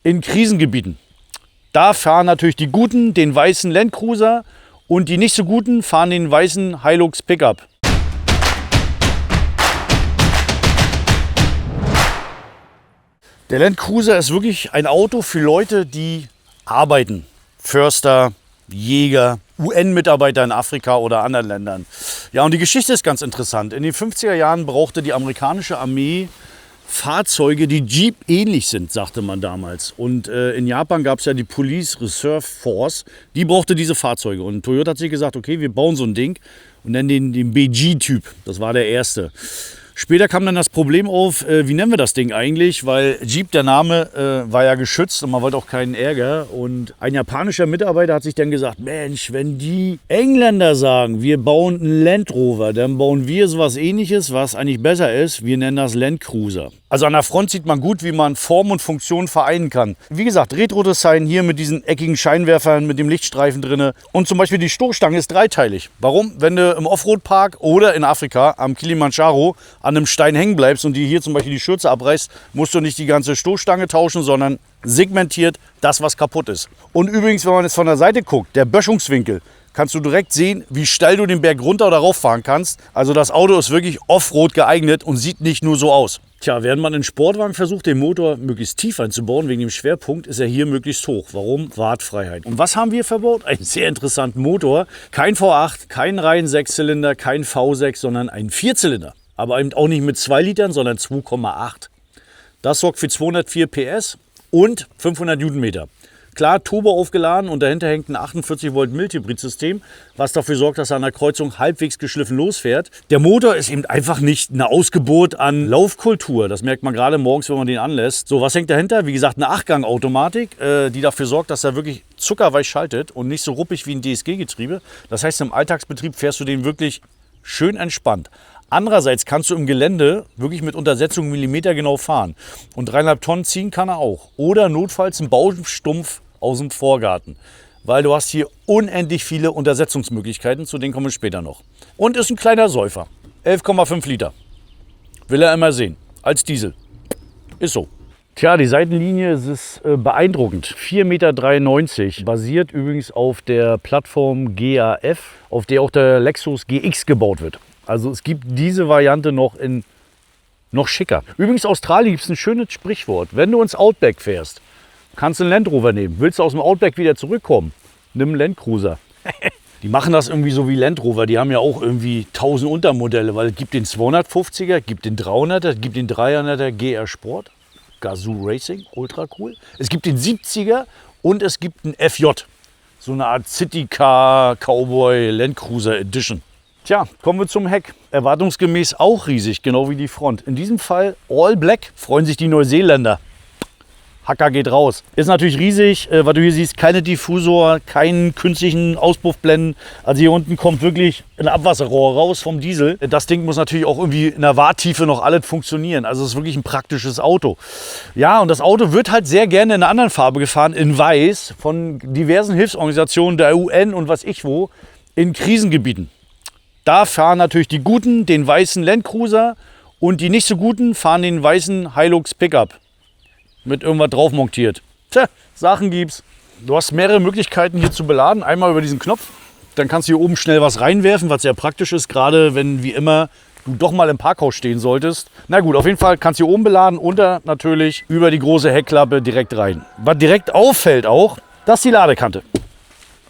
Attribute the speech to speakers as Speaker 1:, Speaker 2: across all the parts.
Speaker 1: in Krisengebieten. Da fahren natürlich die Guten den weißen Landcruiser und die nicht so Guten fahren den weißen Hilux Pickup. Der Landcruiser ist wirklich ein Auto für Leute, die arbeiten. Förster, Jäger, UN-Mitarbeiter in Afrika oder anderen Ländern. Ja, und die Geschichte ist ganz interessant. In den 50er Jahren brauchte die amerikanische Armee Fahrzeuge, die Jeep ähnlich sind, sagte man damals. Und in Japan gab es ja die Police Reserve Force, die brauchte diese Fahrzeuge. Und Toyota hat sich gesagt, okay, wir bauen so ein Ding und nennen den BG-Typ. Das war der erste. Später kam dann das Problem auf, wie nennen wir das Ding eigentlich, weil Jeep, der Name, war ja geschützt und man wollte auch keinen Ärger. Und ein japanischer Mitarbeiter hat sich dann gesagt, Mensch, wenn die Engländer sagen, wir bauen einen Land Rover, dann bauen wir sowas Ähnliches, was eigentlich besser ist, wir nennen das Landcruiser. Also an der Front sieht man gut, wie man Form und Funktion vereinen kann. Wie gesagt, Retro-Design hier mit diesen eckigen Scheinwerfern, mit dem Lichtstreifen drin. Und zum Beispiel die Stoßstange ist dreiteilig. Warum? Wenn du im Offroad-Park oder in Afrika am Kilimanjaro an einem Stein hängen bleibst und dir hier zum Beispiel die Schürze abreißt, musst du nicht die ganze Stoßstange tauschen, sondern segmentiert das, was kaputt ist. Und übrigens, wenn man jetzt von der Seite guckt, der Böschungswinkel, kannst du direkt sehen, wie steil du den Berg runter oder rauf fahren kannst. Also das Auto ist wirklich Offroad geeignet und sieht nicht nur so aus. Tja, während man in Sportwagen versucht, den Motor möglichst tief einzubauen, wegen dem Schwerpunkt, ist er hier möglichst hoch. Warum? Wartfreiheit. Und was haben wir verbaut? Einen sehr interessanten Motor. Kein V8, kein reinen Sechszylinder, kein V6, sondern ein Vierzylinder. Aber eben auch nicht mit 2 Litern, sondern 2,8. Das sorgt für 204 PS und 500 Newtonmeter. Klar, Turbo aufgeladen und dahinter hängt ein 48 Volt Mild-Hybrid-System, was dafür sorgt, dass er an der Kreuzung halbwegs geschliffen losfährt. Der Motor ist eben einfach nicht eine Ausgeburt an Laufkultur. Das merkt man gerade morgens, wenn man den anlässt. So, was hängt dahinter? Wie gesagt, eine 8-Gang-Automatik, die dafür sorgt, dass er wirklich zuckerweich schaltet und nicht so ruppig wie ein DSG-Getriebe. Das heißt, im Alltagsbetrieb fährst du den wirklich schön entspannt. Andererseits kannst du im Gelände wirklich mit Untersetzung millimetergenau fahren. Und 3,5 Tonnen ziehen kann er auch. Oder notfalls einen Baustumpf aus dem Vorgarten. Weil du hast hier unendlich viele Untersetzungsmöglichkeiten, zu denen kommen wir später noch. Und ist ein kleiner Säufer. 11,5 Liter. Will er immer sehen. Als Diesel. Ist so. Tja, die Seitenlinie ist beeindruckend. 4,93 Meter. Basiert übrigens auf der Plattform GAF, auf der auch der Lexus GX gebaut wird. Also es gibt diese Variante noch schicker. Übrigens, Australien gibt es ein schönes Sprichwort. Wenn du ins Outback fährst, kannst du einen Land Rover nehmen. Willst du aus dem Outback wieder zurückkommen? Nimm einen Landcruiser. Die machen das irgendwie so wie Land Rover. Die haben ja auch irgendwie 1000 Untermodelle, weil es gibt den 250er, gibt den 300er, gibt den 300er GR Sport, Gazoo Racing, ultra cool. Es gibt den 70er und es gibt einen FJ. So eine Art City Car Cowboy Landcruiser Edition. Tja, kommen wir zum Heck. Erwartungsgemäß auch riesig, genau wie die Front. In diesem Fall All Black, freuen sich die Neuseeländer. Hacker geht raus. Ist natürlich riesig, was du hier siehst, keine Diffusor, keinen künstlichen Auspuffblenden. Also hier unten kommt wirklich ein Abwasserrohr raus vom Diesel. Das Ding muss natürlich auch irgendwie in der Warttiefe noch alles funktionieren. Also es ist wirklich ein praktisches Auto. Ja, und das Auto wird halt sehr gerne in einer anderen Farbe gefahren, in Weiß, von diversen Hilfsorganisationen der UN und was ich wo, in Krisengebieten. Da fahren natürlich die Guten den weißen Landcruiser und die nicht so Guten fahren den weißen Hilux Pickup. Mit irgendwas drauf montiert. Tja, Sachen gibt's. Du hast mehrere Möglichkeiten hier zu beladen. Einmal über diesen Knopf. Dann kannst du hier oben schnell was reinwerfen, was sehr praktisch ist, gerade wenn, wie immer, du doch mal im Parkhaus stehen solltest. Na gut, auf jeden Fall kannst du hier oben beladen und natürlich über die große Heckklappe direkt rein. Was direkt auffällt auch, das ist die Ladekante.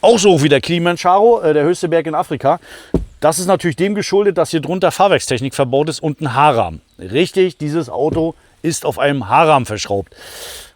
Speaker 1: Auch so hoch wie der Kilimanjaro, der höchste Berg in Afrika. Das ist natürlich dem geschuldet, dass hier drunter Fahrwerkstechnik verbaut ist und ein Haarrahmen. Richtig, dieses Auto ist auf einem Haarrahmen verschraubt.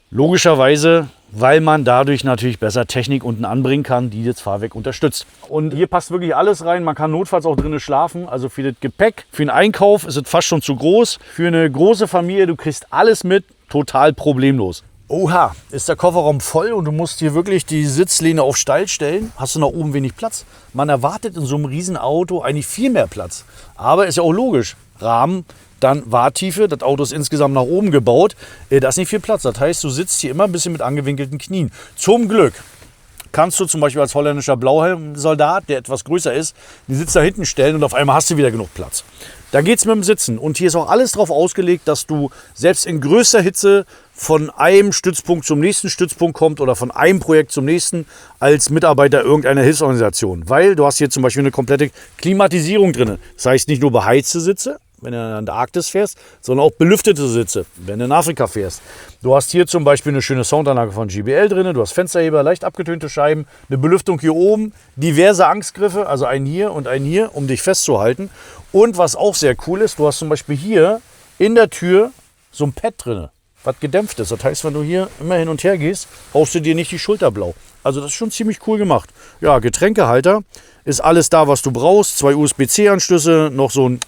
Speaker 1: Logischerweise, weil man dadurch natürlich besser Technik unten anbringen kann, die das Fahrwerk unterstützt. Und hier passt wirklich alles rein. Man kann notfalls auch drinnen schlafen. Also für das Gepäck, für den Einkauf ist es fast schon zu groß. Für eine große Familie, du kriegst alles mit, total problemlos. Oha, ist der Kofferraum voll und du musst hier wirklich die Sitzlehne auf steil stellen, hast du nach oben wenig Platz. Man erwartet in so einem riesen Auto eigentlich viel mehr Platz. Aber ist ja auch logisch. Rahmen, dann Warttiefe, das Auto ist insgesamt nach oben gebaut, da ist nicht viel Platz. Das heißt, du sitzt hier immer ein bisschen mit angewinkelten Knien. Zum Glück kannst du zum Beispiel als holländischer Blauhelm-Soldat, der etwas größer ist, den Sitz da hinten stellen und auf einmal hast du wieder genug Platz. Da geht es mit dem Sitzen und hier ist auch alles darauf ausgelegt, dass du selbst in größter Hitze von einem Stützpunkt zum nächsten Stützpunkt kommt oder von einem Projekt zum nächsten als Mitarbeiter irgendeiner Hilfsorganisation. Weil du hast hier zum Beispiel eine komplette Klimatisierung drin. Das heißt nicht nur beheizte Sitze, wenn du in der Arktis fährst, sondern auch belüftete Sitze, wenn du in Afrika fährst. Du hast hier zum Beispiel eine schöne Soundanlage von JBL drin, du hast Fensterheber, leicht abgetönte Scheiben, eine Belüftung hier oben, diverse Angstgriffe, also einen hier, um dich festzuhalten. Und was auch sehr cool ist, du hast zum Beispiel hier in der Tür so ein Pad drin, was gedämpft ist. Das heißt, wenn du hier immer hin und her gehst, haust du dir nicht die Schulter blau. Also das ist schon ziemlich cool gemacht. Ja, Getränkehalter, ist alles da, was du brauchst. 2 USB-C-Anschlüsse, noch so ein,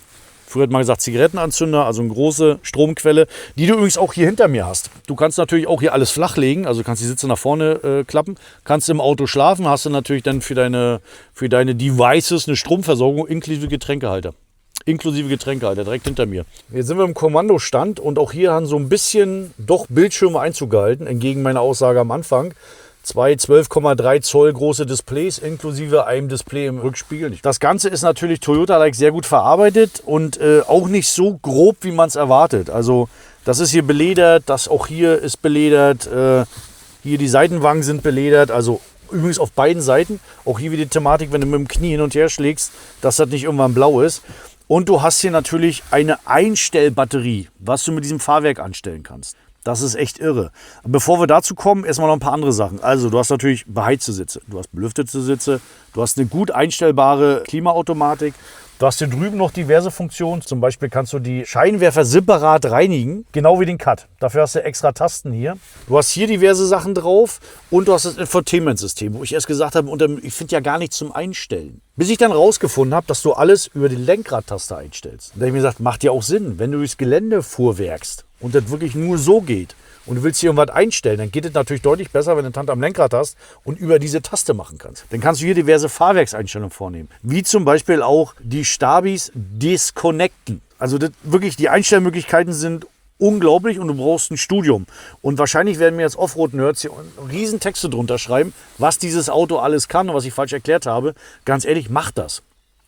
Speaker 1: früher hat man gesagt, Zigarettenanzünder, also eine große Stromquelle, die du übrigens auch hier hinter mir hast. Du kannst natürlich auch hier alles flachlegen, also kannst die Sitze nach vorne klappen, kannst im Auto schlafen, hast du natürlich dann für deine Devices eine Stromversorgung inklusive Getränkehalter. Direkt hinter mir. Jetzt sind wir im Kommandostand und auch hier haben so ein bisschen doch Bildschirme Einzug gehalten, entgegen meiner Aussage am Anfang. 2 12,3 Zoll große Displays inklusive einem Display im Rückspiegel. Das Ganze ist natürlich Toyota-like sehr gut verarbeitet und auch nicht so grob, wie man es erwartet. Also das ist hier beledert, das auch hier ist beledert, hier die Seitenwangen sind beledert, also übrigens auf beiden Seiten. Auch hier wieder die Thematik, wenn du mit dem Knie hin und her schlägst, dass das nicht irgendwann blau ist. Und du hast hier natürlich eine Einstellbatterie, was du mit diesem Fahrwerk anstellen kannst. Das ist echt irre. Bevor wir dazu kommen, erstmal noch ein paar andere Sachen. Also du hast natürlich beheizte Sitze, du hast belüftete Sitze, du hast eine gut einstellbare Klimaautomatik. Du hast hier drüben noch diverse Funktionen. Zum Beispiel kannst du die Scheinwerfer separat reinigen, genau wie den Cut. Dafür hast du extra Tasten hier. Du hast hier diverse Sachen drauf und du hast das Infotainment-System, wo ich erst gesagt habe, ich finde ja gar nichts zum Einstellen. Bis ich dann rausgefunden habe, dass du alles über die Lenkradtaste einstellst. Da habe ich mir gesagt, macht ja auch Sinn, wenn du durchs Gelände fuhrwerkst und das wirklich nur so geht und du willst hier irgendwas einstellen, dann geht es natürlich deutlich besser, wenn du eine Hand am Lenkrad hast und über diese Taste machen kannst. Dann kannst du hier diverse Fahrwerkseinstellungen vornehmen, wie zum Beispiel auch die Stabis disconnecten. Also wirklich, die Einstellmöglichkeiten sind unglaublich und du brauchst ein Studium. Und wahrscheinlich werden mir jetzt Offroad-Nerds hier riesen Texte drunter schreiben, was dieses Auto alles kann und was ich falsch erklärt habe. Ganz ehrlich, macht das.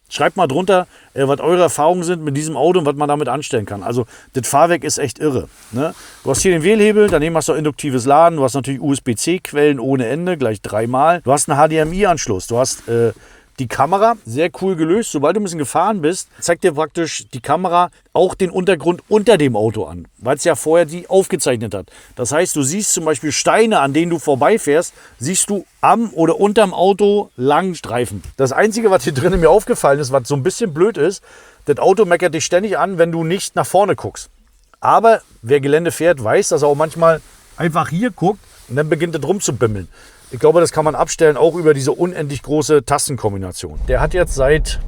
Speaker 1: Schreibt mal drunter, was eure Erfahrungen sind mit diesem Auto und was man damit anstellen kann. Also das Fahrwerk ist echt irre. Ne? Du hast hier den Wählhebel, daneben hast du induktives Laden, du hast natürlich USB-C-Quellen ohne Ende, gleich 3-mal. Du hast einen HDMI-Anschluss, du hast die Kamera, sehr cool gelöst. Sobald du ein bisschen gefahren bist, zeigt dir praktisch die Kamera auch den Untergrund unter dem Auto an, weil es ja vorher die aufgezeichnet hat. Das heißt, du siehst zum Beispiel Steine, an denen du vorbeifährst, siehst du am oder unterm Auto langen Streifen. Das Einzige, was hier drinnen mir aufgefallen ist, was so ein bisschen blöd ist, das Auto meckert dich ständig an, wenn du nicht nach vorne guckst. Aber wer Gelände fährt, weiß, dass er auch manchmal einfach hier guckt und dann beginnt es rumzubimmeln. Ich glaube, das kann man abstellen, auch über diese unendlich große Tastenkombination. Der hat jetzt seit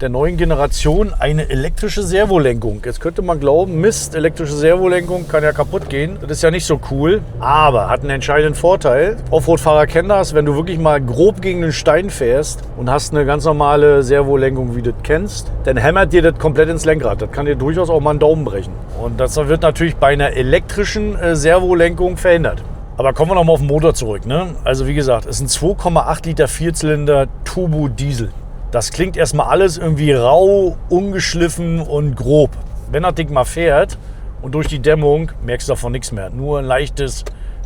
Speaker 1: der neuen Generation eine elektrische Servolenkung. Jetzt könnte man glauben, Mist, elektrische Servolenkung kann ja kaputt gehen. Das ist ja nicht so cool, aber hat einen entscheidenden Vorteil. Offroad-Fahrer kennen das, wenn du wirklich mal grob gegen einen Stein fährst und hast eine ganz normale Servolenkung, wie du das kennst, dann hämmert dir das komplett ins Lenkrad. Das kann dir durchaus auch mal einen Daumen brechen. Und das wird natürlich bei einer elektrischen Servolenkung verhindert. Aber kommen wir noch mal auf den Motor zurück. Ne? Also wie gesagt, es ist ein 2,8 Liter Vierzylinder Turbo-Diesel. Das klingt erstmal alles irgendwie rau, ungeschliffen und grob. Wenn das Ding mal fährt und durch die Dämmung, merkst du davon nichts mehr. Nur ein leichtes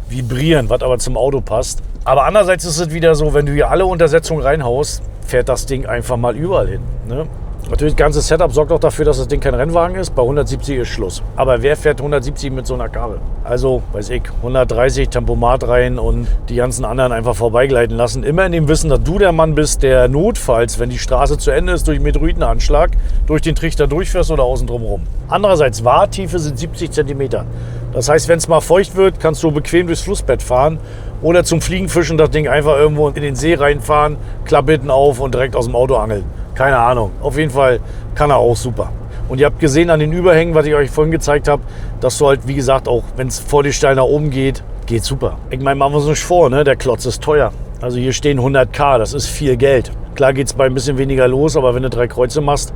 Speaker 1: Vibrieren, was aber zum Auto passt. Aber andererseits ist es wieder so, wenn du hier alle Untersetzungen reinhaust, fährt das Ding einfach mal überall hin. Ne? Natürlich, das ganze Setup sorgt auch dafür, dass das Ding kein Rennwagen ist. Bei 170 ist Schluss. Aber wer fährt 170 mit so einer Karre? Also, weiß ich, 130 Tempomat rein und die ganzen anderen einfach vorbeigleiten lassen. Immer in dem Wissen, dass du der Mann bist, der notfalls, wenn die Straße zu Ende ist, durch Meteoritenanschlag, durch den Trichter durchfährst oder außen drum rum. Andererseits, Wahrtiefe sind 70 cm. Das heißt, wenn es mal feucht wird, kannst du bequem durchs Flussbett fahren oder zum Fliegenfischen das Ding einfach irgendwo in den See reinfahren, Klappe hinten auf und direkt aus dem Auto angeln. Keine Ahnung. Auf jeden Fall kann er auch super. Und ihr habt gesehen an den Überhängen, was ich euch vorhin gezeigt habe, dass du halt, wie gesagt, auch wenn es vor die steil nach oben geht, geht super. Ich meine, machen wir uns nicht vor, ne? Der Klotz ist teuer. Also hier stehen 100.000, das ist viel Geld. Klar geht es bei ein bisschen weniger los, aber wenn du 3 Kreuze machst,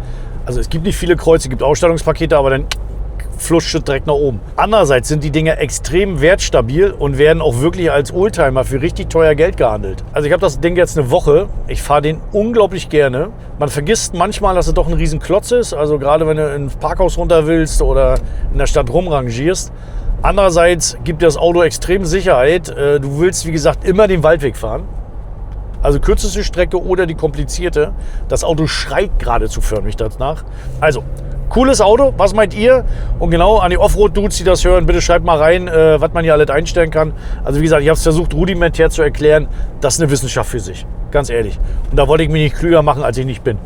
Speaker 1: also es gibt nicht viele Kreuze, es gibt Ausstattungspakete, aber dann flutscht direkt nach oben. Andererseits sind die Dinger extrem wertstabil und werden auch wirklich als Oldtimer für richtig teuer Geld gehandelt. Also ich habe das Ding jetzt eine Woche. Ich fahre den unglaublich gerne. Man vergisst manchmal, dass es doch ein riesen Klotz ist. Also gerade wenn du ins Parkhaus runter willst oder in der Stadt rumrangierst. Andererseits gibt das Auto extrem Sicherheit. Du willst, wie gesagt, immer den Waldweg fahren. Also kürzeste Strecke oder die komplizierte. Das Auto schreit geradezu förmlich danach. Also, cooles Auto. Was meint ihr? Und genau an die Offroad-Dudes, die das hören, bitte schreibt mal rein, was man hier alles einstellen kann. Also wie gesagt, ich habe es versucht, rudimentär zu erklären. Das ist eine Wissenschaft für sich. Ganz ehrlich. Und da wollte ich mich nicht klüger machen, als ich nicht bin.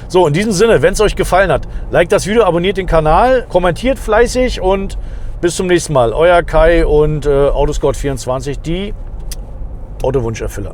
Speaker 1: So, in diesem Sinne, wenn es euch gefallen hat, liked das Video, abonniert den Kanal, kommentiert fleißig und bis zum nächsten Mal. Euer Kai und Autoscout24, die Autowunscherfüller.